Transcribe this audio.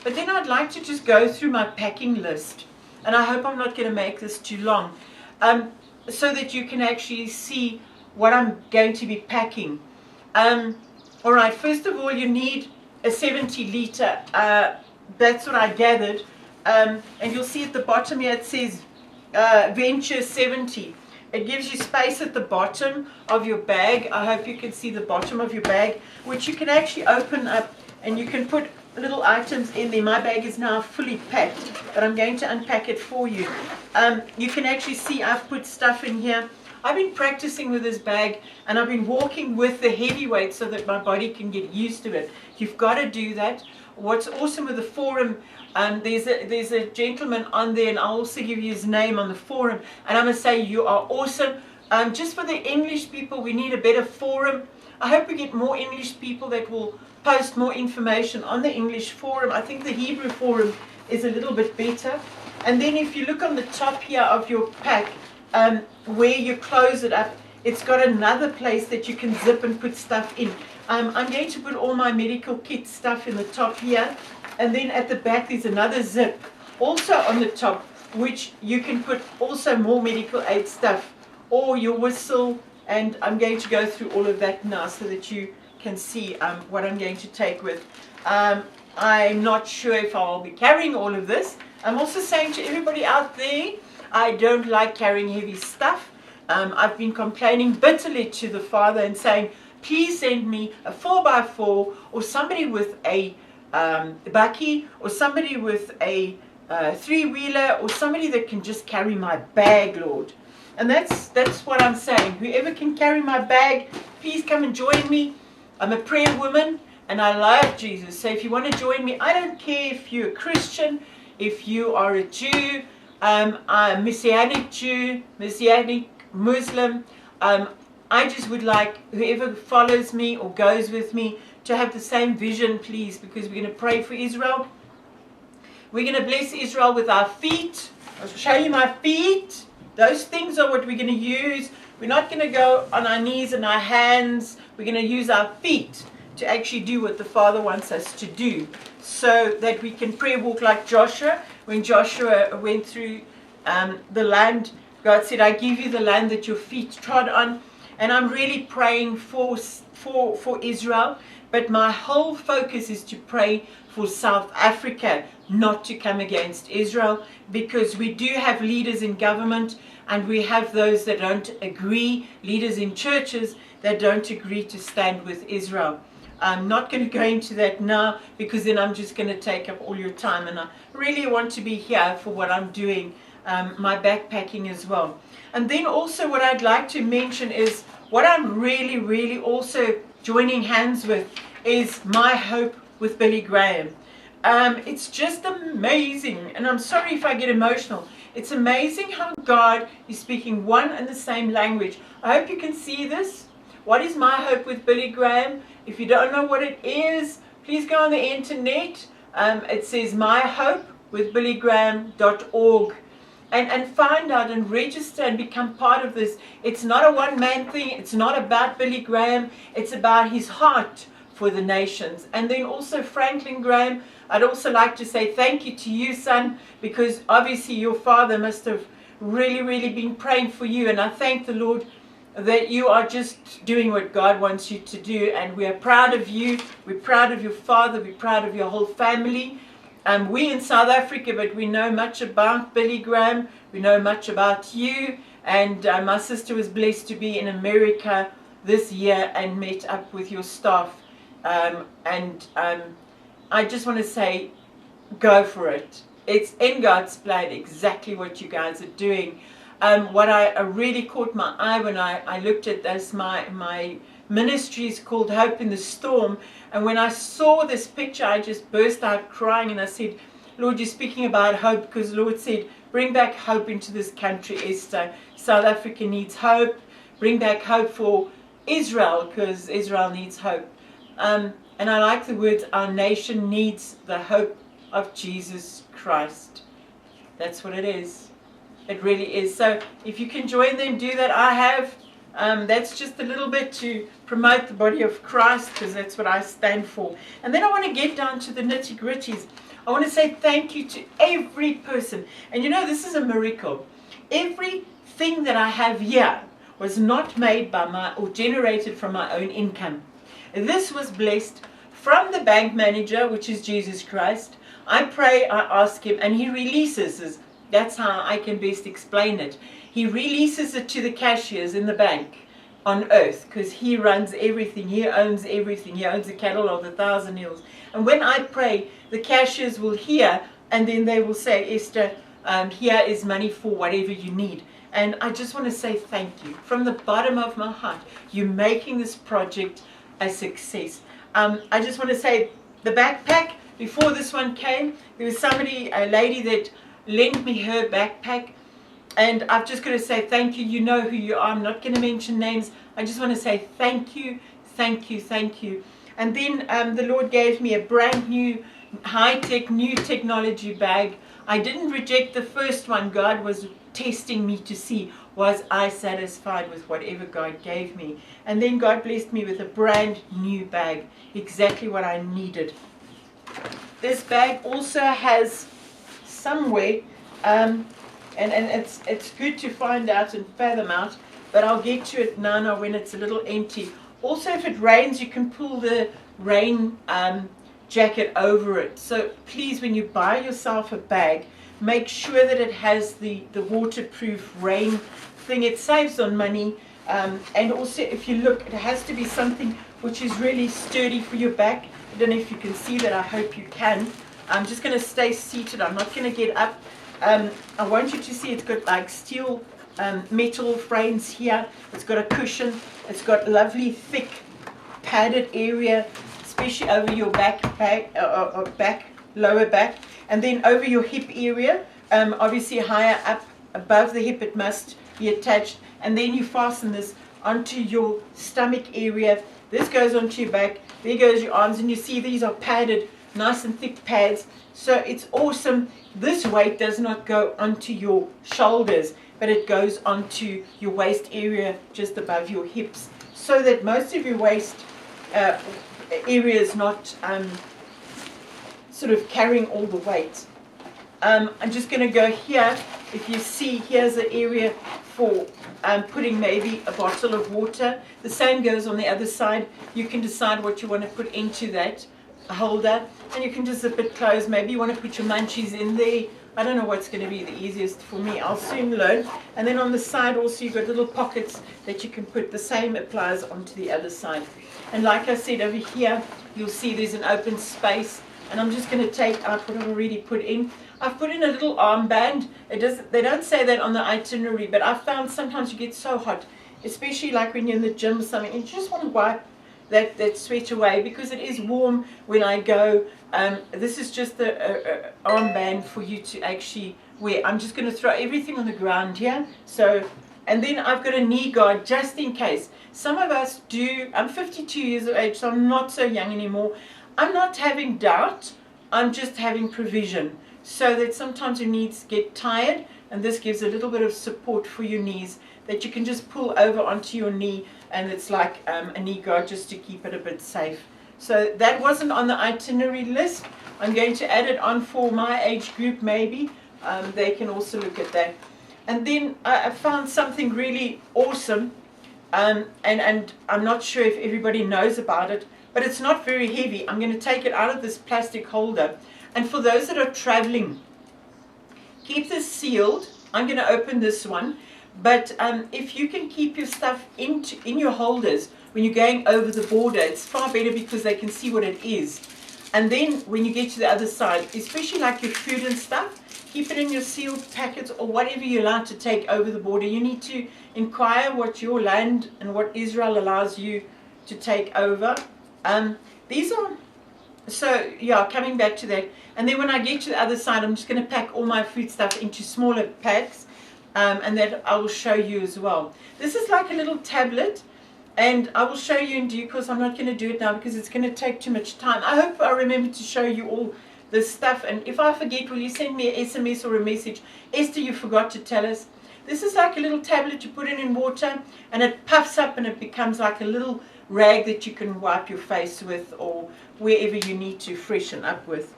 But then I'd like to just go through my packing list. And I hope I'm not going to make this too long. So that you can actually see what I'm going to be packing. All right, first of all, you need a 70-litre. That's what I gathered. And you'll see at the bottom here it says Venture 70. It gives you space at the bottom of your bag. I hope you can see the bottom of your bag, which you can actually open up and you can put little items in there. My bag is now fully packed, but I'm going to unpack it for you. You can actually see I've put stuff in here. I've been practicing with this bag and I've been walking with the heavy weight so that my body can get used to it. You've got to do that. What's awesome with the forum, there's a gentleman on there, and I'll also give you his name on the forum, and I'm going to say you are awesome. Just for the English people, we need a better forum. I hope we get more English people that will post more information on the English forum. I think the Hebrew forum is a little bit better. And then if you look on the top here of your pack, where you close it up, it's got another place that you can zip and put stuff in. I'm going to put all my medical kit stuff in the top here, and then at the back there's another zip also on the top, which you can put also more medical aid stuff or your whistle, and I'm going to go through all of that now so that you can see what I'm going to take with. I'm not sure if I'll be carrying all of this. I'm also saying to everybody out there, I don't like carrying heavy stuff. I've been complaining bitterly to the Father and saying, please send me a 4x4 or somebody with a bakkie or somebody with a three-wheeler or somebody that can just carry my bag, Lord. And that's what I'm saying. Whoever can carry my bag, please come and join me. I'm a prayer woman and I love Jesus. So if you want to join me, I don't care if you're a Christian, if you are a Jew, I'm a Messianic Jew, Messianic Muslim. I just would like whoever follows me or goes with me to have the same vision, please, because we're going to pray for Israel. We're going to bless Israel with our feet. I'll show you my feet. Those things are what we're going to use. We're not going to go on our knees and our hands. We're going to use our feet to actually do what the Father wants us to do, so that we can prayer walk like Joshua. When Joshua went through the land, God said, I give you the land that your feet trod on. And I'm really praying for Israel, but my whole focus is to pray for South Africa not to come against Israel, because we do have leaders in government and we have those that don't agree, leaders in churches that don't agree to stand with Israel. I'm not going to go into that now, because then I'm just going to take up all your time, and I really want to be here for what I'm doing, my backpacking as well. And then also what I'd like to mention is what I'm really also joining hands with is My Hope with Billy Graham. It's just amazing, and I'm sorry if I get emotional. It's amazing how God is speaking one and the same language. I hope you can see this. What is My Hope with Billy Graham? If you don't know what it is, please go on the internet. It says myhopewithbillygraham.org. And find out and register and become part of this. It's not a one-man thing. It's not about Billy Graham. It's about his heart for the nations. And then also Franklin Graham, I'd also like to say thank you to you, son, because obviously your father must have really been praying for you. And I thank the Lord that you are just doing what God wants you to do. And we are proud of you. We're proud of your father. We're proud of your whole family. We in South Africa, but we know much about Billy Graham. We know much about you. And my sister was blessed to be in America this year and met up with your staff. I just want to say, go for it. It's in God's plan, exactly what you guys are doing. What I really caught my eye when I looked at this, my ministry is called Hope in the Storm. And when I saw this picture, I just burst out crying and I said, Lord, you're speaking about hope, because the Lord said, bring back hope into this country, Esther. South Africa needs hope. Bring back hope for Israel, because Israel needs hope. And I like the words, our nation needs the hope of Jesus Christ. That's what it is. It really is. So if you can join them, do that. I have. That's just a little bit to promote the body of Christ, because that's what I stand for. And then I want to get down to the nitty-gritties. I want to say thank you to every person. And you know, this is a miracle. Everything that I have here was not made by or generated from my own income. This was blessed from the bank manager, which is Jesus Christ. I pray, I ask him, and he releases this. That's how I can best explain it. He releases it to the cashiers in the bank on earth, because he runs everything. He owns everything. He owns the cattle of 1,000 hills. And when I pray, the cashiers will hear, and then they will say, Esther, here is money for whatever you need. And I just want to say thank you from the bottom of my heart. You're making this project a success. I just want to say the backpack, before this one came, there was somebody, a lady that lent me her backpack. And I'm just going to say thank you. You know who you are. I'm not going to mention names. I just want to say thank you, thank you, thank you. And then the Lord gave me a brand new, high-tech, new technology bag. I didn't reject the first one. God was testing me to see, was I satisfied with whatever God gave me. And then God blessed me with a brand new bag, exactly what I needed. This bag also has somewhere, and it's good to find out and fathom out, but I'll get to it now when it's a little empty. Also, if it rains, you can pull the rain jacket over it. So please, when you buy yourself a bag, make sure that it has the waterproof rain thing. It saves on money. And also, if you look, it has to be something which is really sturdy for your back. I don't know if you can see that. I hope you can. I'm just going to stay seated. I'm not going to get up. I want you to see it's got like steel metal frames here. It's got a cushion. It's got lovely thick padded area, especially over your lower back, and then over your hip area. Obviously higher up above the hip it must be attached, and then you fasten this onto your stomach area. This goes onto your back. There goes your arms, and you see these are padded, nice and thick pads. So it's awesome. This weight does not go onto your shoulders, but it goes onto your waist area just above your hips, so that most of your waist area is not sort of carrying all the weight. I'm just going to go here. If you see, here's an area for putting maybe a bottle of water. The same goes on the other side. You can decide what you want to put into that holder, and you can just zip it closed. Maybe you want to put your munchies in there. I don't know what's going to be the easiest for me. I'll soon learn. And then on the side also you've got little pockets that you can put. The same applies onto the other side. And like I said, over here you'll see there's an open space, and I'm just going to take out what I've already put in. I've put in a little armband. They don't say that on the itinerary, but I've found sometimes you get so hot, especially like when you're in the gym or something, and you just want to wipe that sweat away, because it is warm when I go. This is just the armband for you to actually wear. I'm just going to throw everything on the ground here. So, and then I've got a knee guard just in case. Some of us do. I'm 52 years of age, so I'm not so young anymore. I'm not having doubt. I'm just having provision, so that sometimes your knees get tired, and this gives a little bit of support for your knees that you can just pull over onto your knee, and it's like a knee guard just to keep it a bit safe. So that wasn't on the itinerary list. I'm going to add it on for my age group maybe. They can also look at that. And then I found something really awesome, and I'm not sure if everybody knows about it, but it's not very heavy. I'm going to take it out of this plastic holder. And for those that are traveling, keep this sealed. I'm going to open this one. But if you can keep your stuff in your holders when you're going over the border, it's far better because they can see what it is. And then when you get to the other side, especially like your food and stuff, keep it in your sealed packets or whatever you're allowed to take over the border. You need to inquire what your land and what Israel allows you to take over. These are, so yeah, coming back to that. And then when I get to the other side, I'm just going to pack all my food stuff into smaller packs. And that I will show you as well. This is like a little tablet, and I will show you in due course. I'm not going to do it now because it's going to take too much time. I hope I remember to show you all this stuff, and if I forget, will you send me an SMS or a message? Esther, you forgot to tell us. This is like a little tablet. You put it in water, and it puffs up, and it becomes like a little rag that you can wipe your face with or wherever you need to freshen up with.